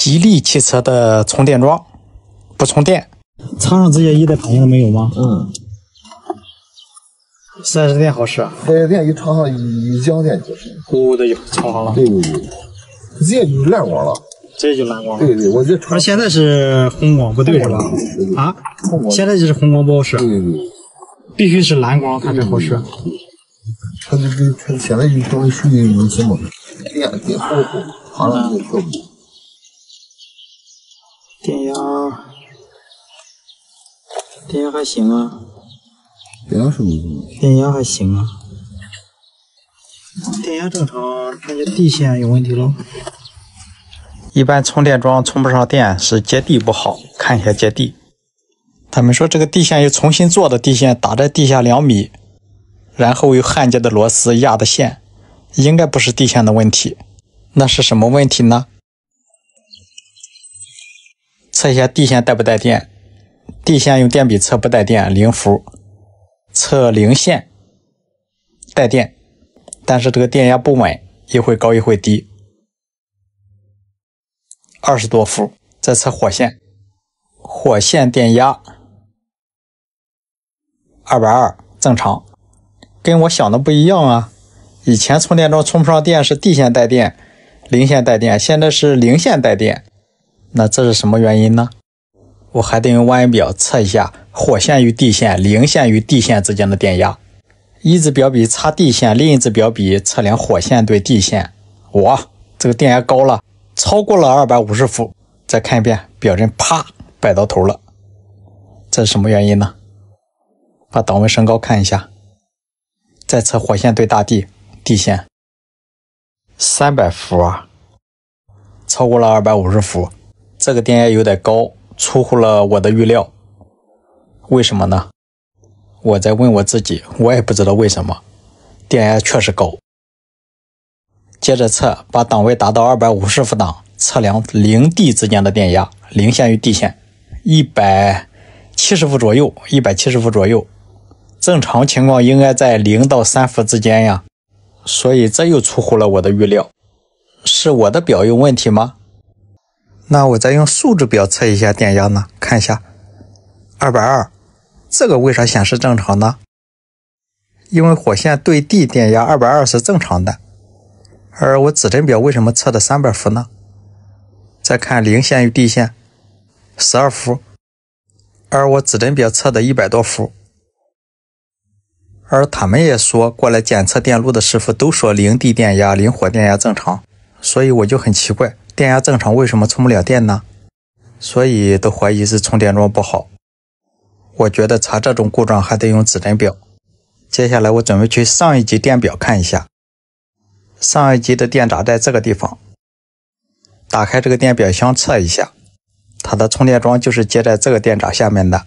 吉利汽车的充电桩不充电，插上直接一点反应都没有吗？4S店好使啊？4S店一插上一降电就是。呼的就插上了。对，直接就蓝光了。直接就蓝光了。对，我这插。现在是红光不对是吧？啊，现在就是红光不好使。对，必须是蓝光它才好使。它现在就等于属于那什么电保护，插上就跳不。电压还行啊。电压是不是？电压还行啊。电压正常，那就地线有问题喽。一般充电桩充不上电是接地不好，看一下接地。他们说这个地线又重新做的地线打在地下2米，然后有焊接的螺丝压的线，应该不是地线的问题。那是什么问题呢？测一下地线带不带电。地线用电笔测不带电0伏，测零线带电，但是这个电压不稳，一会高一会低，20多伏。再测火线，火线电压220正常，跟我想的不一样啊。以前充电桩充不上电是地线带电零线带电，现在是零线带电，那这是什么原因呢？我还得用万用表测一下火线与地线、零线与地线之间的电压。一支表笔插地线，另一支表笔测量火线对地线。哇，这个电压高了，超过了250伏。再看一遍，表针啪摆到头了，这是什么原因呢？把档位升高看一下，再测火线对大地，地线300伏啊，超过了250伏，这个电压有点高，出乎了我的预料。为什么呢？我在问我自己，我也不知道为什么，电压确实高。接着测，把档位达到250伏档，测量零地之间的电压，零线与地线170伏左右，170伏左右。正常情况应该在0到3伏之间呀，所以这又出乎了我的预料。是我的表有问题吗？那我再用数值表测一下电压呢，看一下220，这个为啥显示正常呢？因为火线对地电压220是正常的，而我指针表为什么测的300伏呢？再看零线与地线12伏，而我指针表测的100多伏。而他们也说过来检测电路的师傅都说零地电压、零火电压正常，所以我就很奇怪，电压正常为什么充不了电呢？所以都怀疑是充电桩不好。我觉得查这种故障还得用指针表。接下来我准备去上一级电表看一下。上一级的电闸在这个地方，打开这个电表箱测一下，它的充电桩就是接在这个电闸下面的。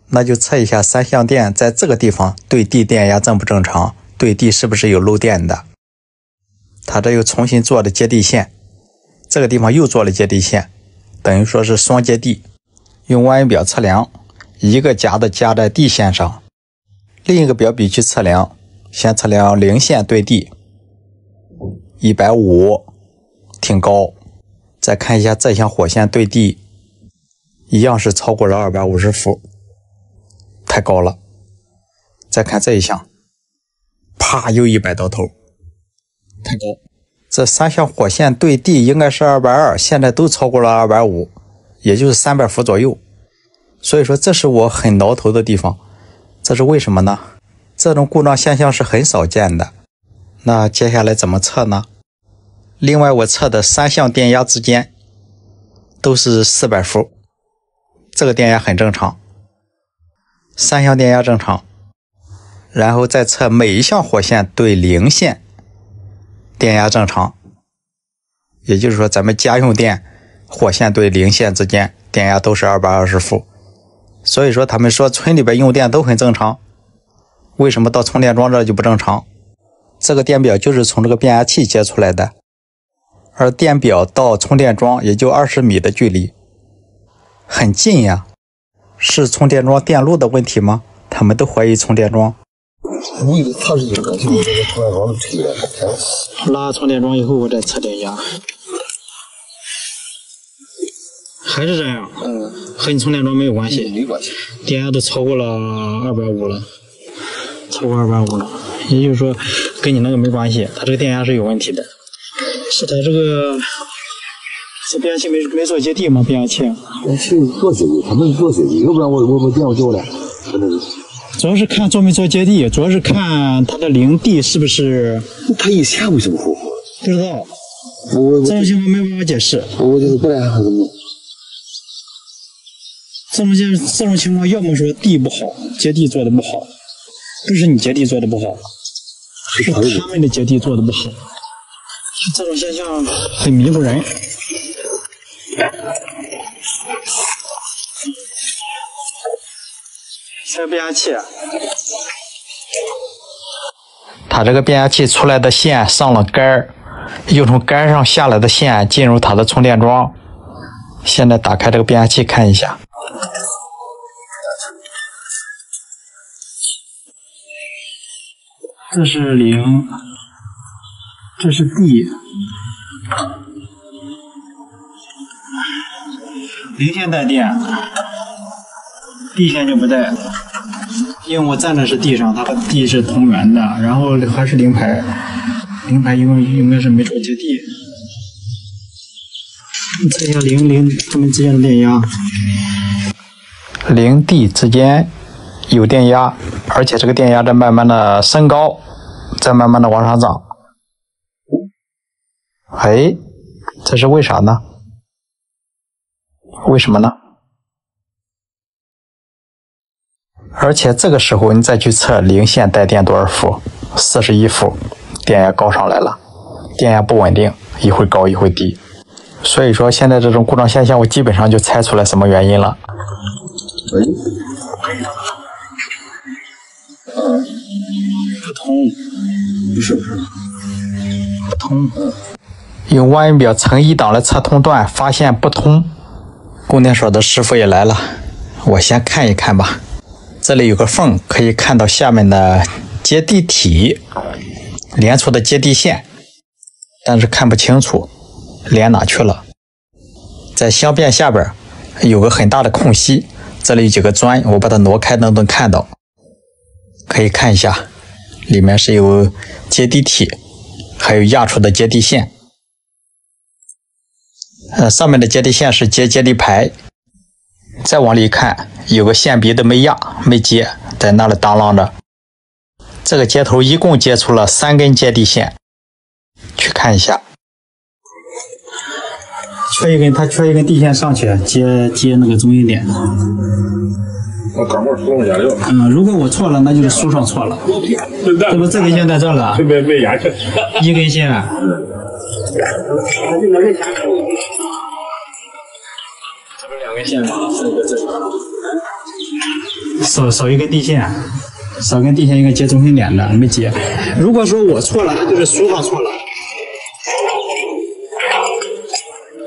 那就测一下3相电在这个地方对地电压正不正常，对地是不是有漏电的。它这又重新做了接地线，这个地方又做了接地线，等于说是双接地。用万用表测量，一个夹在地线上，另一个表笔去测量，先测量零线对地150，挺高。再看一下这项火线对地，一样是超过了250伏，太高了。再看这一项，啪又100到头，太高。这3项火线对地应该是220，现在都超过了250，也就是300伏左右。所以说这是我很挠头的地方，这是为什么呢？这种故障现象是很少见的。那接下来怎么测呢？另外我测的3项电压之间都是400伏，这个电压很正常，3项电压正常。然后再测每一项火线对零线电压正常，也就是说咱们家用电火线对零线之间电压都是220伏。所以说他们说村里边用电都很正常，为什么到充电桩这就不正常？这个电表就是从这个变压器接出来的，而电表到充电桩也就20米的距离，很近呀。是充电桩电路的问题吗？他们都怀疑充电桩。我以为它是这个，就是这个充电桩推的。拉充电桩以后我再测电压。还是这样。和你充电桩没有关系。没关系。电压都超过了250了，超过250了，也就是说跟你那个没关系，它这个电压是有问题的。是它这个这变压器没做接地吗？变压器？做接地，他们做接地，要不然我电话叫了，真的是。主要是看做没做接地，主要是看它的零地是不是。他以前为什么火？不知道，我这种情况没办法解释。我就是不然还是弄。这种情况，要么说地不好，接地做的不好，不是你接地做的不好，是他们的接地做的不好。这种现象很迷糊人。这变压器，它这个变压器出来的线上了杆儿，又从杆上下来的线进入它的充电桩。现在打开这个变压器看一下。这是零，这是 D， 零线带电，D 线就不带，因为我站的是地上，它和地是同源的，然后还是零排，零排应该是没做接地。你测一下零它们之间的电压，零 D 之间有电压，而且这个电压在慢慢的升高，在慢慢的往上涨。哎，这是为啥呢？为什么呢？而且这个时候你再去测零线带电多少伏，41伏，电压高上来了，电压不稳定，一会高一会低。所以说现在这种故障现象，我基本上就猜出来什么原因了。不通，不是不通。用望远表乘1档来测通段，发现不通。供电所的师傅也来了，我先看一看吧。这里有个缝，可以看到下面的接地体连出的接地线，但是看不清楚连哪去了。在箱变下边有个很大的空隙，这里有几个砖，我把它挪开能看到。可以看一下，里面是有接地体，还有压出的接地线。上面的接地线是接地排，再往里看，有个线鼻都没压没接，在那里当啷着。这个接头一共接出了3根接地线，去看一下。它缺一根地线上去接那个中心点。我钢模输上加料。如果我错了，那就是书上错了。这不这根线在这了，没压去。一根线。这不是2根线吗？少一根地线，少根地线应该接中心点的，没接。如果说我错了，那就是书上错了。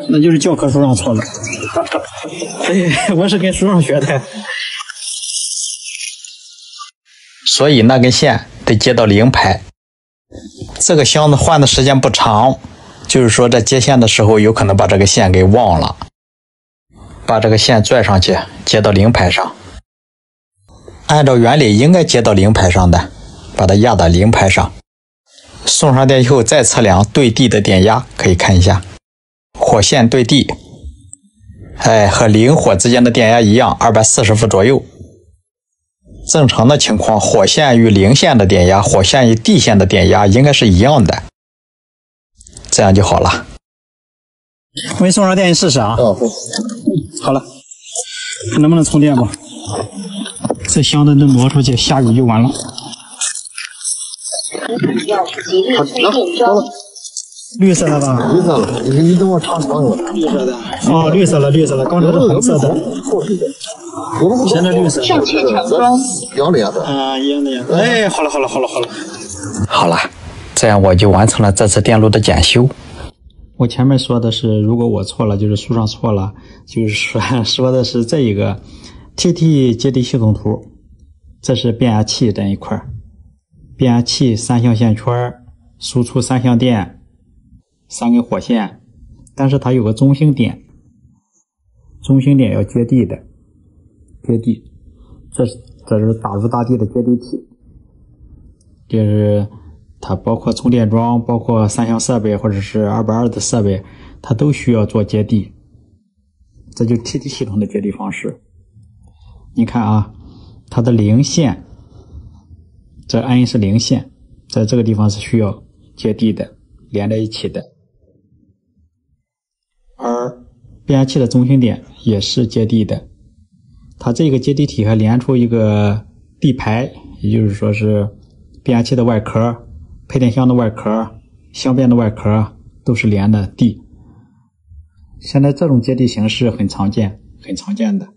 那就是教科书上错了。哎，我是跟书上学的。所以那根线得接到零排。这个箱子换的时间不长，就是说在接线的时候有可能把这个线给忘了，把这个线拽上去接到零排上。按照原理应该接到零排上的，把它压到零排上。送上电以后再测量对地的电压，可以看一下。火线对地，和零火之间的电压一样，240伏左右。正常的情况，火线与零线的电压，火线与地线的电压应该是一样的，这样就好了。我给你送上电，你试试啊。好了，看能不能充电吧。这箱子都挪出去，下雨就完了。绿色的吧？绿色了，你等我尝尝一个。绿色的。哦，绿色了，刚才是红色的。现在绿色。上全程装。一样的颜色。一样的颜色。哎，好了。好了，这样我就完成了这次电路的检修。我前面说的是，如果我错了，就是书上错了，就是说的是这一个 TT 接地系统图，这是变压器这一块，变压器3象线圈，输出3象电，3根火线，但是它有个中心点，中心点要接地的，接地，这是打入大地的接地体。这是它包括充电桩，包括3项设备或者是220的设备，它都需要做接地。这就是 TT 系统的接地方式。你看啊，它的零线，这 N 是零线，在这个地方是需要接地的，连在一起的。而变压器的中心点也是接地的，它这个接地体还连出一个地排，也就是说是变压器的外壳、配电箱的外壳、箱变的外壳都是连的地。现在这种接地形式很常见的。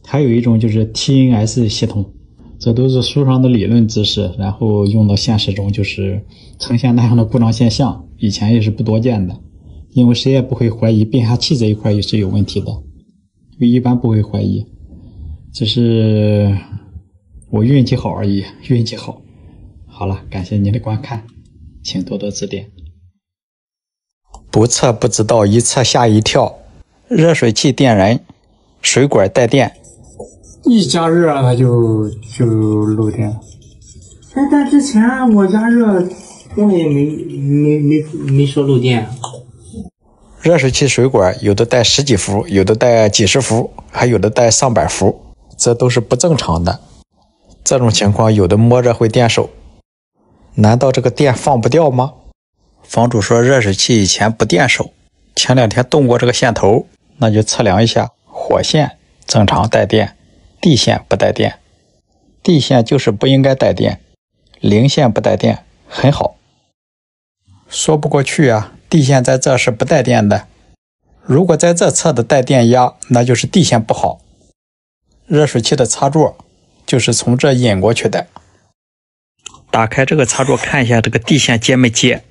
还有一种就是 TNS 系统，这都是书上的理论知识，然后用到现实中就是呈现那样的故障现象，以前也是不多见的。因为谁也不会怀疑变压器这一块也是有问题的，一般不会怀疑，只是我运气好而已，运气好。好了，感谢您的观看，请多多指点。不测不知道，一测吓一跳。热水器电人，水管带电，一加热它就漏电。但之前我加热我也没说漏电。热水器水管有的带10几伏，有的带几十伏，还有的带上百伏，这都是不正常的。这种情况有的摸着会电手，难道这个电放不掉吗？房主说热水器以前不电手，前2天动过这个线头，那就测量一下，火线正常带电，地线不带电。地线就是不应该带电，零线不带电很好。说不过去啊，地线在这是不带电的，如果在这测的带电压，那就是地线不好。热水器的插座就是从这引过去的。打开这个插座看一下这个地线接没接。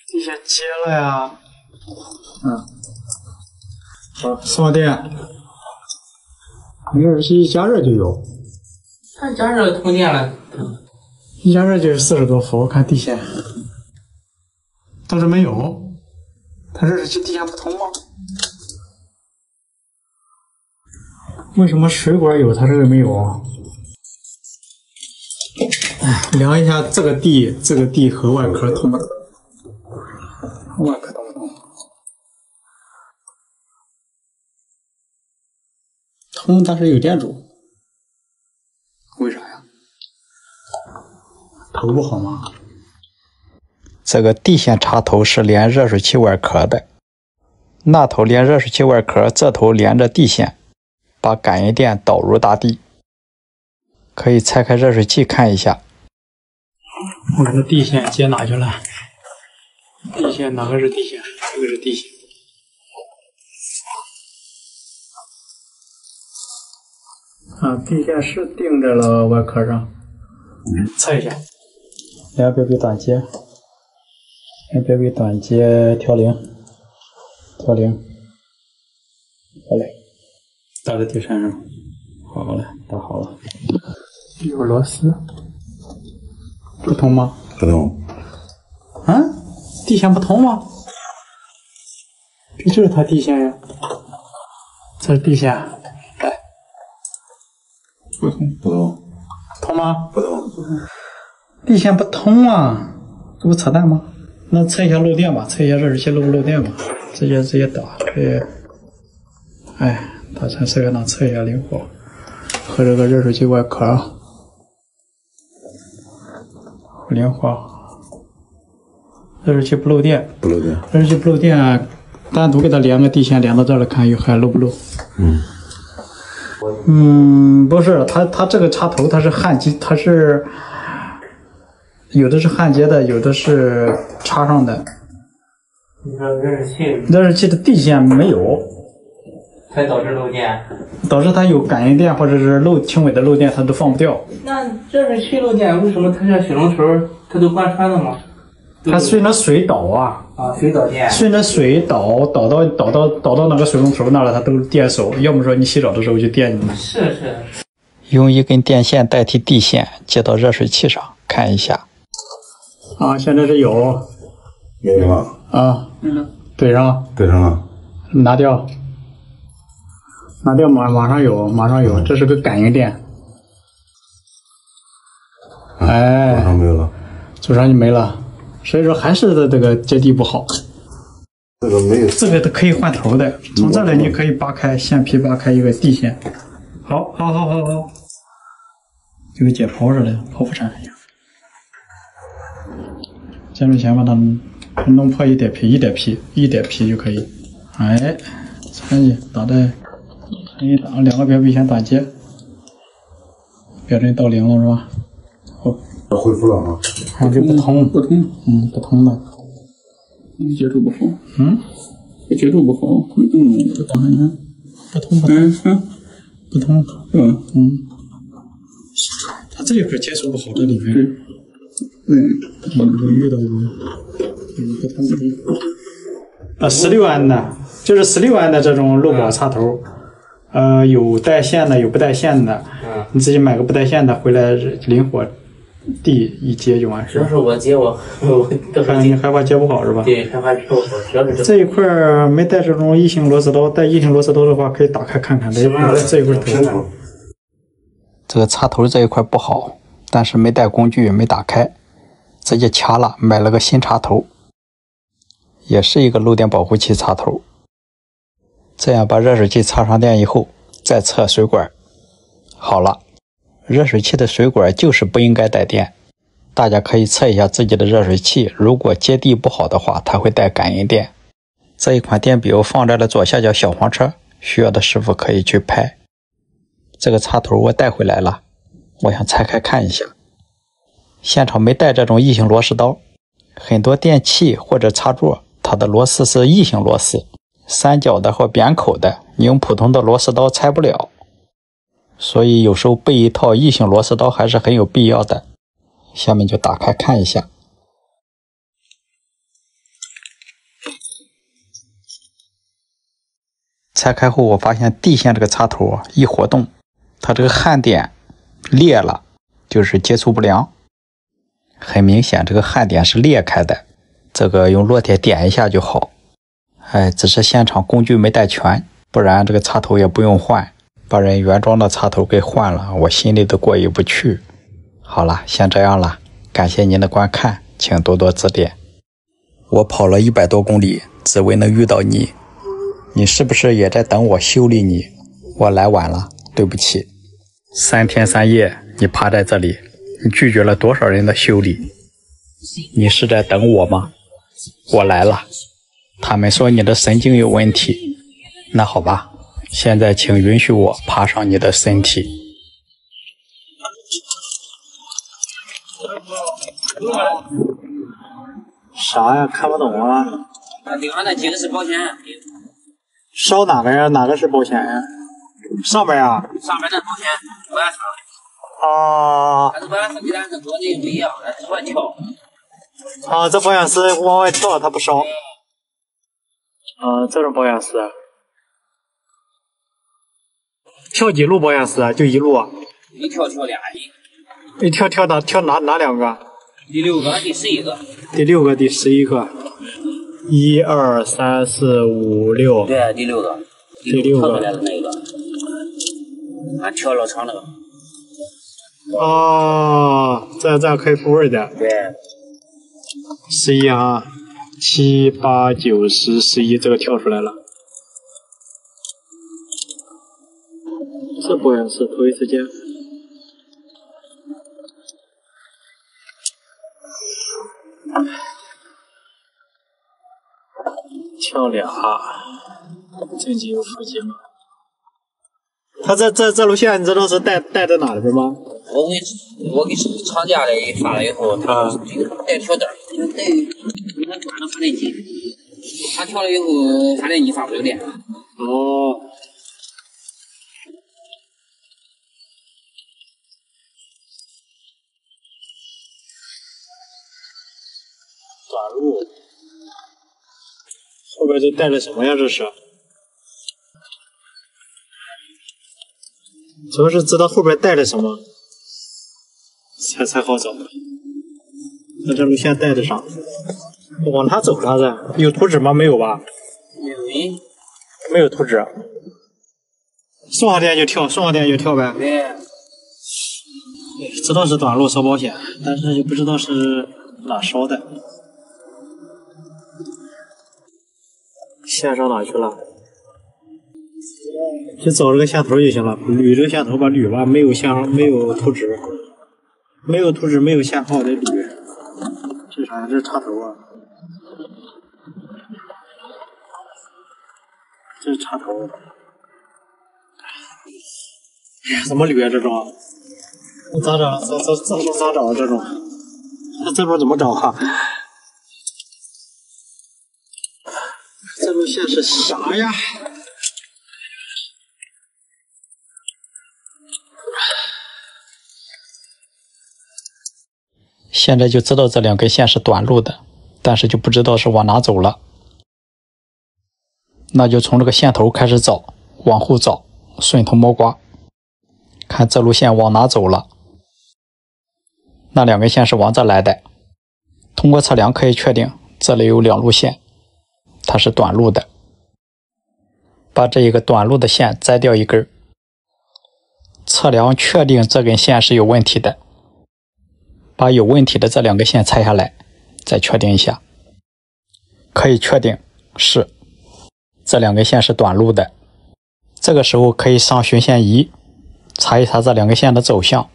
地线接了呀。好，送电。热水器一加热就有。它加热通电了。一加热就是40多伏，我看地线，倒是没有。它热水器地线不通吗？为什么水管有，它这个没有？量一下这个地和外壳通不通？外壳通不通？通，但是有电阻。为啥呀？头不好吗？这个地线插头是连热水器外壳的，那头连热水器外壳，这头连着地线，把感应电导入大地。可以拆开热水器看一下。我这地线接哪去了？地线哪个是地线？这个是地线。地线是钉在了外壳上。测一下。两标笔短接，两标笔短接调零，好嘞，打在地扇上，好嘞，打好了。有螺丝，不通吗？不通。地线不通吗？这就是它地线呀，这是地线，来，不通，不通，通吗？不通。地线不通啊，这不扯淡吗？那测一下漏电吧，测一下热水器漏不漏电吧，直接打，打成这个能测一下灵活和这个热水器外壳灵活。热水器不漏电，不漏电。热水器不漏电，单独给它连个地线连到这儿来看，还漏不漏？不是，它这个插头它是焊接，它是有的是焊接的，有的是插上的。你说热水器的地线没有，才导致漏电，导致它有感应电或者是轻微的漏电，它都放不掉。那热水器漏电，为什么它这水龙头它都贯穿了吗？它顺着水导啊，水导电，顺着水导到那个水龙头那了，它都电手。要么说你洗澡的时候就电你。是。用一根电线代替地线接到热水器上看一下。现在是有没有了啊，对上，对上了。拿掉，马上有，这是个感应电。哎，马上没有了。左上就没了，所以说还是这个接地不好。这个没有，这个可以换头的，从这里你可以扒开线皮，扒开一个地线。好，就跟解剖似的，剖腹产一样。建筑前把它弄破一点皮就可以。哎，穿起打在，两个表皮先打结，标准到0了是吧？好，恢复了啊。就不通，不通的。接触不好，接触不好，不通，它这一块接触不好，这里面，遇到不通。16安的，就是16安的这种漏保插头，有带线的，有不带线的，你自己买个不带线的回来，灵活地一接就完事。主要是我接我你害怕接不好是吧？对，害怕接不好，主要是这一块没带这种异形螺丝刀，带异形螺丝刀的话可以打开看看，这一块头。这个插头这一块不好，但是没带工具没打开，直接掐了，买了个新插头，也是一个漏电保护器插头。这样把热水器插上电以后，再测水管，好了。热水器的水管就是不应该带电，大家可以测一下自己的热水器，如果接地不好的话，它会带感应电。这一款电表放在了左下角小黄车，需要的师傅可以去拍。这个插头我带回来了，我想拆开看一下。现场没带这种异形螺丝刀，很多电器或者插座，它的螺丝是异形螺丝，三角的或扁口的，你用普通的螺丝刀拆不了。所以有时候备一套异形螺丝刀还是很有必要的。下面就打开看一下。拆开后我发现地线这个插头一活动，它这个焊点裂了，就是接触不良。很明显这个焊点是裂开的，这个用烙铁点一下就好。只是现场工具没带全，不然这个插头也不用换。把人原装的插头给换了，我心里都过意不去。好了，先这样了，感谢您的观看，请多多指点。我跑了100多公里，只为能遇到你。你是不是也在等我修理你？我来晚了，对不起。3天3夜，你趴在这里，你拒绝了多少人的修理？你是在等我吗？我来了。他们说你的神经有问题。那好吧。现在请允许我爬上你的身体。啥呀？看不懂啊。顶上那几个是保险。烧哪个呀？哪个是保险呀？上边呀？上边的保险不按上。但是保险丝跟咱是国内不一样，咱是乱跳。这保险丝往外跳，它不烧。这种保险丝。跳几路保险丝啊？就一路啊？一跳俩。一跳哪2个？第6个，第11个。第6个，第11个。1、2、3、4、5、6。对，第6个。第6个。跳出来的那个。俺跳老长那个。这样可以复位的。对。11啊，7、8、9、10、11，这个跳出来了。这保险丝头一次见。跳俩，正极有负极吗？他这路线你知道是带在哪里边吗？我给厂家的发了以后，他带跳单，带他转了发电机，他跳了以后发电机发不了电。短路，后边这带了什么呀？这是，主要是知道后边带了什么，才好找。那这路线带着上，往哪走啥子？有图纸吗？没有吧？没有图纸。送上电就跳，送上电就跳呗。对。知道是短路烧保险，但是就不知道是哪烧的。线上哪去了？就找这个线头就行了，捋这个线头吧，捋吧，没有线号，没有图纸，没有图纸，没有线号得捋。这啥呀？这是插头啊，这是插头。哎呀，怎么捋啊？这种咋整？咋找啊？这种，那这边怎么找啊？这路线是啥呀？现在就知道这两根线是短路的，但是就不知道是往哪走了。那就从这个线头开始找，往后找，顺藤摸瓜，看这路线往哪走了。那两根线是往这来的，通过测量可以确定这里有两路线，它是短路的。把这一个短路的线摘掉一根，测量确定这根线是有问题的。把有问题的这两根线拆下来，再确定一下，可以确定是这两根线是短路的。这个时候可以上巡线仪查一查这两根线的走向。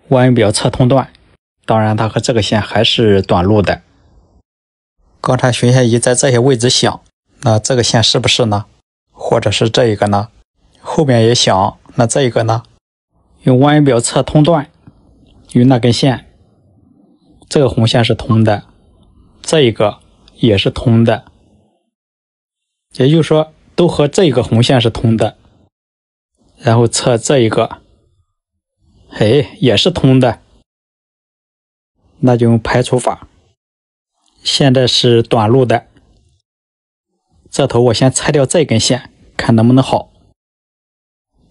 弯表测通断，当然它和这个线还是短路的。刚才巡线仪在这些位置响，那这个线是不是呢？或者是这一个呢？后面也响，那这一个呢？用弯表测通断，与那根线，这个红线是通的，这一个也是通的，也就是说都和这个红线是通的。然后测这一个，也是通的，那就用排除法。现在是短路的，这头我先拆掉这根线，看能不能好。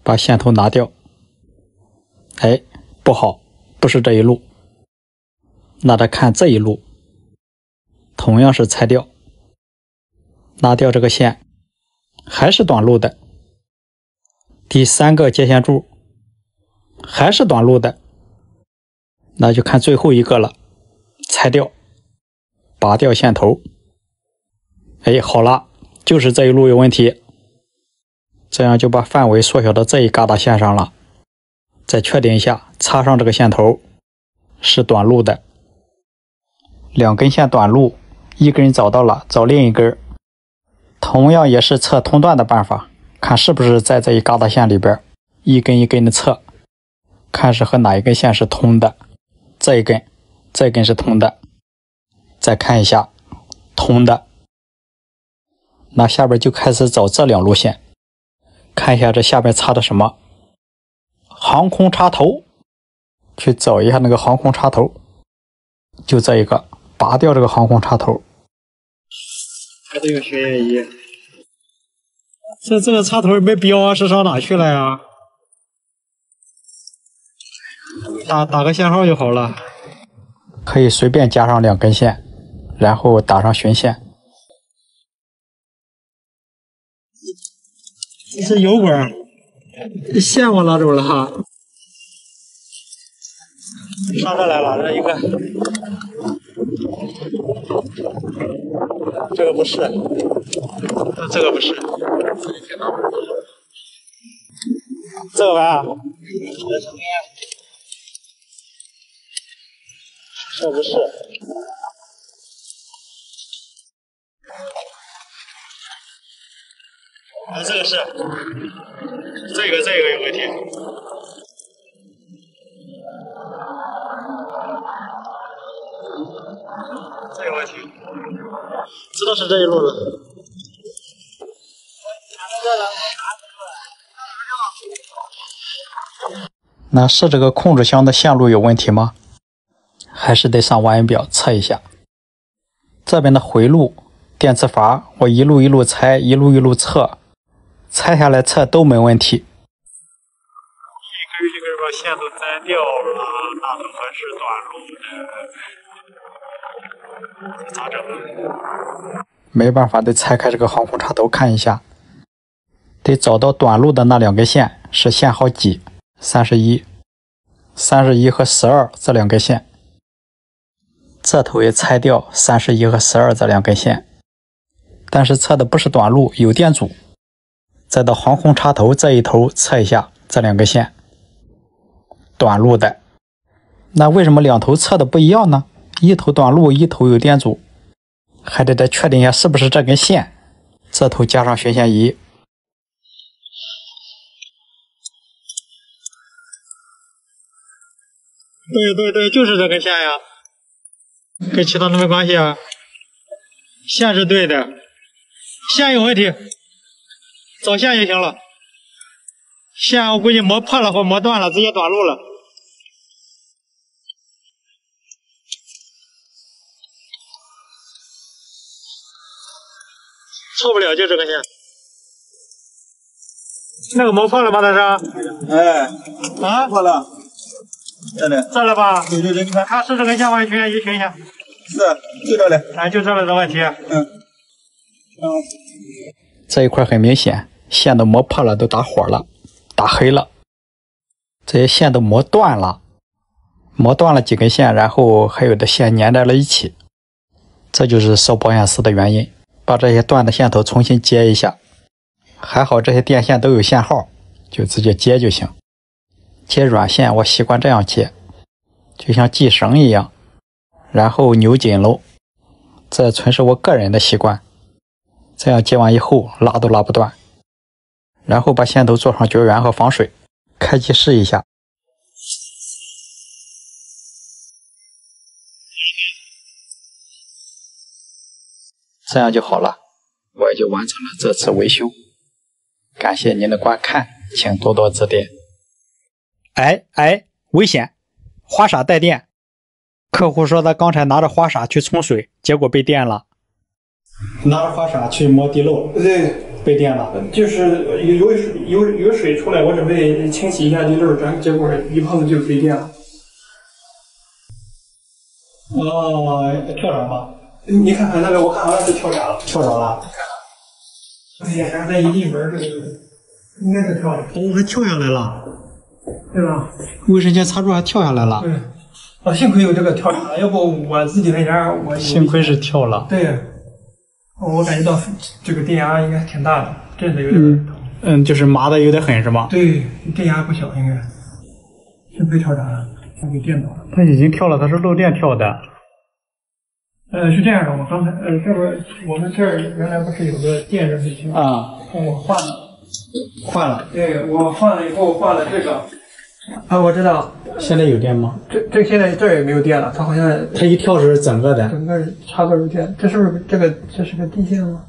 把线头拿掉，不好，不是这一路。那再看这一路，同样是拆掉，拿掉这个线，还是短路的。第三个接线柱还是短路的，那就看最后一个了，拆掉，拔掉线头。好了，就是这一路有问题，这样就把范围缩小到这一疙瘩线上了。再确定一下，插上这个线头是短路的。两根线短路，一根找到了，找另一根，同样也是测通断的办法，看是不是在这一疙瘩线里边，一根一根的测，看是和哪一根线是通的。这一根是通的，再看一下通的。那下边就开始找这两路线，看一下这下边插的什么航空插头，去找一下那个航空插头，就这一个，拔掉这个航空插头。还得用巡线仪，这个插头没标啊，是上哪去了呀？打个线号就好了，可以随便加上两根线，然后打上巡线。这是油管，线我拿走了哈，上这来了，这一个，这个不是，这个不是，这个吧，这不是。这个是，这个有问题。这个问题，知道是这一路的。那是这个控制箱的线路有问题吗？还是得上万元表测一下。这边的回路、电磁阀，我一路一路拆，一路一路测，拆下来测都没问题。这个把线都摘掉了，那怎么是短路的？这咋整？没办法，得拆开这个航空插头看一下，得找到短路的那2根线是线号几，31和12这2根线。这头也拆掉31和12这2根线，但是测的不是短路，有电阻。再到航空插头这一头测一下这2根线，短路的。那为什么2头测的不一样呢？一头短路，一头有电阻，还得再确定一下是不是这根线。这头加上巡线仪，对，就是这根线呀，跟其他的没关系啊。线是对的，线有问题，找线就行了。线我估计磨破了或磨断了，直接短路了。错不了，就这根线。那个磨破了吗？它是？哎，啊，破了。这里，这了吧？对，你看，看是这根线吗？巡线仪巡一下。是，就这里。哎，就这了的问题。这一块很明显，线都磨破了，都打火了，打黑了。这些线都磨断了，磨断了几根线，然后还有的线粘在了一起，这就是烧保险丝的原因。把这些断的线头重新接一下，还好这些电线都有线号，就直接接就行。接软线我习惯这样接，就像系绳一样，然后扭紧喽。这纯是我个人的习惯。这样接完以后拉都拉不断，然后把线头做上绝缘和防水，开机试一下。这样就好了，我也就完成了这次维修。感谢您的观看，请多多指点。危险！花洒带电。客户说他刚才拿着花洒去冲水，结果被电了。拿着花洒去摸地漏，对，被电了。就是有水出来，我准备清洗一下地漏，结果一碰就被电了。哦，跳闸了。你看看那个，我看好像是跳闸了。跳闸了。哎呀，然后再一进门，这个应该是跳的。哦，还跳下来了，对吧？卫生间插座还跳下来了。对。啊，幸亏有这个跳闸，要不我自己在家我。幸亏是跳了。对。我感觉到这个电压应该挺大的，震的有点。就是麻的有点狠是吧？对，电压不小应该。幸亏跳闸了，才给电倒了。他已经跳了，他是漏电跳的。是这样的，我刚才这边我们这儿原来不是有个电热水器啊？我换了。对，我换了以后换了这个。啊，我知道。现在有电吗？这现在这儿也没有电了，它好像。它一跳是整个的。整个插座有电，这是不是这是个地线吗？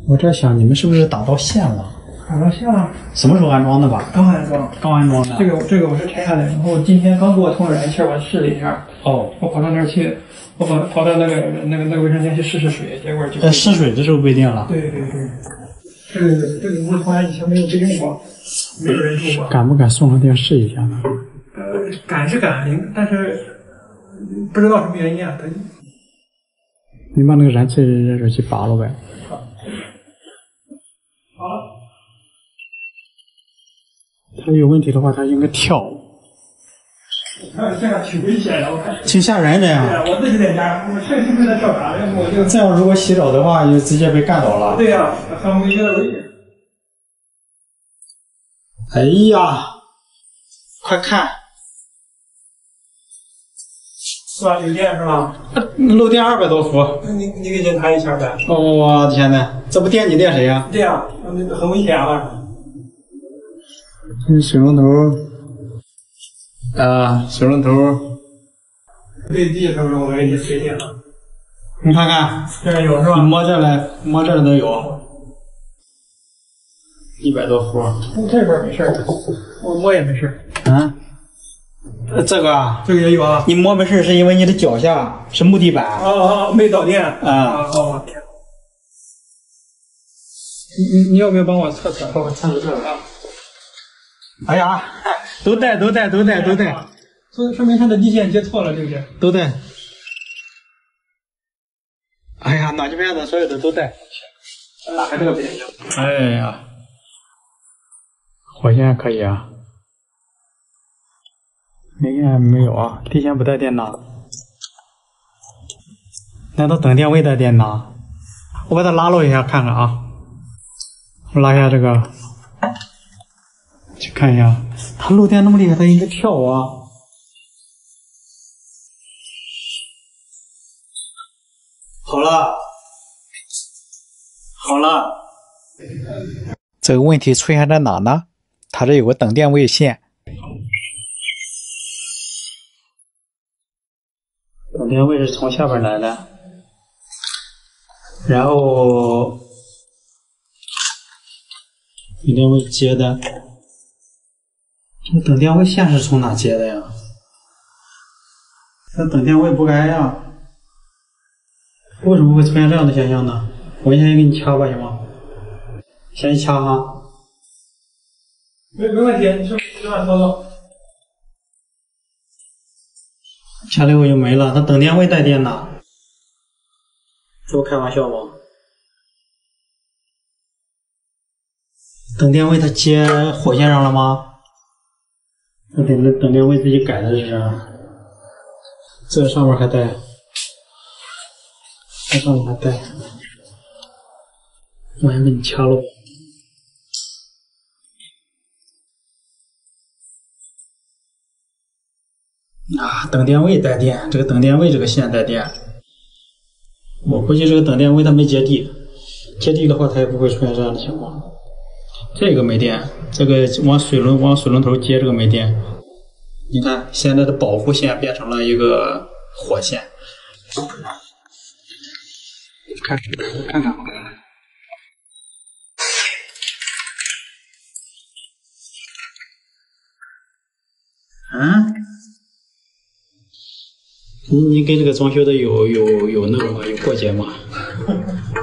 我这想你们是不是打到线了？打到线了。什么时候安装的吧？刚安装。刚安装的。这个我是拆下来，然后今天刚给我通暖气，我试了一下。哦。我跑到那儿去。我跑到那个卫生间去试水，结果就试水的时候被电了。对，这个屋从来以前没有被用过，没有人用过。敢不敢送上电试一下呢？敢是敢，但是不知道什么原因啊。你把那个燃气热水器拔了呗。好了。它有问题的话，它应该跳。这样挺危险的，我看。挺吓人的呀。对呀，我自己在家，我确实被他跳闸，要不我就。这样如果洗澡的话，就直接被干倒了。对呀，很危险。哎呀，快看，是吧？有电是吧？漏电200多伏。你给检查一下呗。我天哪，这不电你电谁呀？对呀，很危险啊。这水龙头。水龙头。对地的时候我给你水电了。你看看，这有是吧？摸这来，摸这都有，100多伏。这边没事儿，我摸也没事儿。啊，这个啊，这个也有啊。你摸没事是因为你的脚下是木地板。哦，没导电啊。哦天。你要不要帮我测测？帮我测测啊。哎呀，都带，说明它的地线接错了，对不对？都带。哎呀，暖气片子所有的都带。打开这个别行。哎呀，火线可以啊。明显没有啊，地线不带电呐？难道等电位带电呐？我把它拉落一下看看啊，我拉一下这个，去看一下，它漏电那么厉害，它应该跳啊。好了，好了。这个问题出现在哪呢？它这有个等电位线。等电位是从下边来的，然后等电位接的，这等电位线是从哪接的呀？这等电位不该呀，为什么会出现这样的现象呢？我先给你掐吧，行吗？先掐哈。没问题，你随便操作。掐了以后就没了，它等电位带电呢？这不开玩笑吗？等电位它接火线上了吗？那等电位自己改的这是，这上面还带，这上面还带，我先给你掐了吧。啊，等电位带电，这个等电位这个线带电，我估计这个等电位它没接地，接地的话它也不会出现这样的情况。这个没电，这个往水龙头接这个没电。你看现在的保护线变成了一个火线，看看。你跟这个装修的有那个吗？有过节吗？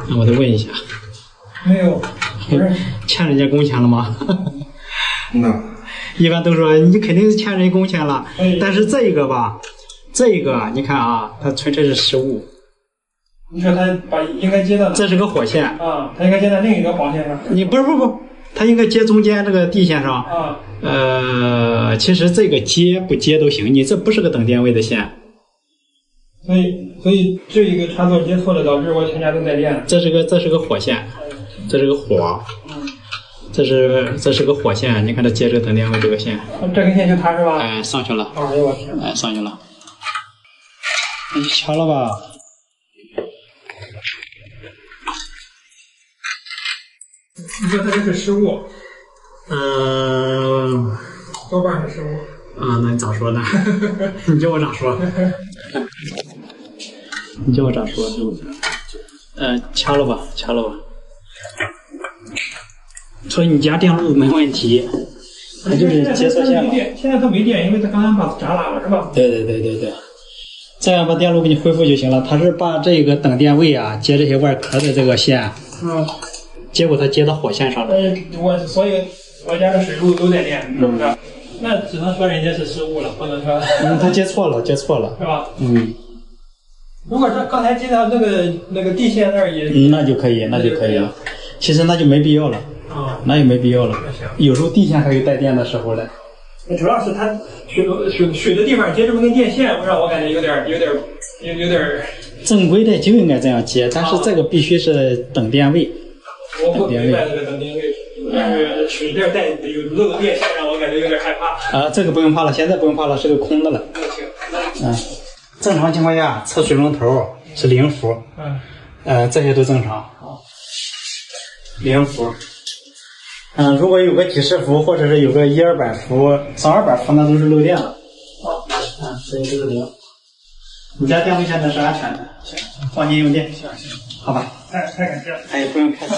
那我再问一下。没有，欠人家工钱了吗？那一般都说你肯定是欠人工钱了，但是这个吧，这个你看啊，它纯粹是失误。你说他应该接到这是个火线啊，他应该接在另一个黄线上。你不，它应该接中间这个地线上啊。其实这个接不接都行，你这不是个等电位的线。所以这一个插座接错了，导致我全家都带电。这是个火线，这是个火，这是个火线，你看它接这个等电位这个线。这根线就它是吧？哎，上去了。哎呦我天！哎，上去了。你掐了吧？你说它这是失误？多半是失误。啊，那你咋说呢？你叫我咋说？你叫我咋说？掐了吧。所以你家电路没问题，它就是接错线了。现在它没电，因为它刚刚把闸拉了，是吧？对。这样把电路给你恢复就行了。它是把这个等电位啊接这些外壳的这个线，结果它接到火线上了。所以我家的水路都带电，是不是？那只能说人家是失误了，不能说。他接错了，是吧？如果说刚才接到那个地线那儿也，那就可以了。其实那就没必要了。那也没必要了。有时候地线还有带电的时候呢。主要是它水的地方接这么根电线，让我感觉有点。正规的就应该这样接，但是这个必须是等电位。我不明白这个等电位。水这带有漏电线，让我感觉有点害怕。这个不用怕了，现在不用怕了，是个空的了。正常情况下测水龙头是0伏，这些都正常。0伏。如果有个几十伏，或者是有个100-200伏、300-200伏，那都是漏电了。所以这是0。你家电路现在是安全的，放心用电，好吧？太感谢了。哎，不用客气。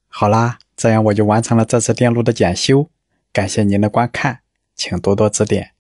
好啦，这样我就完成了这次电路的检修，感谢您的观看，请多多指点。